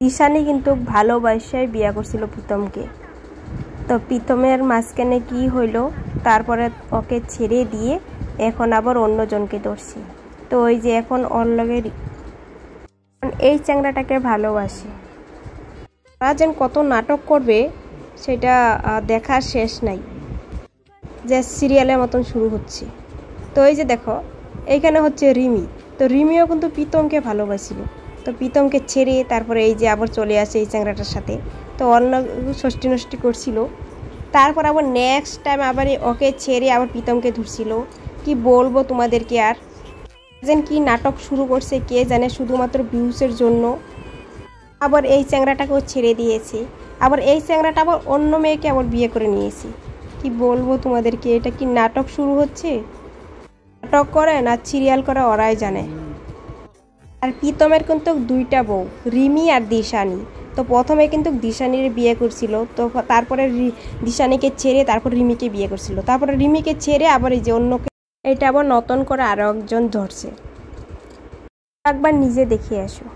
ঈশানী কিন্তু ভালোবাসায় বিয়া করছিল প্রীতমকে। তো প্রীতমের মাঝখানে কি হইল, তারপরে ওকে ছেড়ে দিয়ে এখন আবার অন্যজনকে ধরছি। তো ওই যে এখন ওর লগে এই চ্যাংড়াটাকে ভালোবাসে। তারা যেন কত নাটক করবে সেটা দেখার শেষ নাই, যে সিরিয়ালের মতন শুরু হচ্ছে। তো এই যে দেখো এইখানে হচ্ছে রিমি। তো রিমিও কিন্তু প্রীতমকে ভালোবাসিল, তো প্রীতমকে ছেড়ে তারপরে এই যে আবার চলে আসে এই চ্যাংড়াটার সাথে। তো অন্য ষষ্ঠী নষ্টি করছিল, তারপর আবার নেক্সট টাইম আবার ওকে ছেড়ে আবার প্রীতমকে ধরছিল। কি বলবো তোমাদেরকে, আর যেন কি নাটক শুরু করছে কে জানে, শুধুমাত্র ভিউসের জন্য। আবার এই চ্যাংড়াটাকেও ছেড়ে দিয়েছে, আবার এই চ্যাংড়াটা আবার অন্য মেয়েকে আবার বিয়ে করে নিয়েছে। কি বলবো তোমাদেরকে, এটা কি নাটক শুরু হচ্ছে? নাটক করে না সিরিয়াল করে ওরাই জানে। আর প্রীতমের কিন্তু দুইটা বউ, রিমি আর দিশানি। তো প্রথমে কিন্তু দিশানির বিয়ে করছিল, তো তারপরে দিশানিকে ছেড়ে তারপর রিমিকে বিয়ে করছিল, তারপরে রিমিকে ছেড়ে আবার এই যে অন্যকে, এটা আবার নতুন করে আরো একজন ধরছে। একবার নিজে দেখে আসো।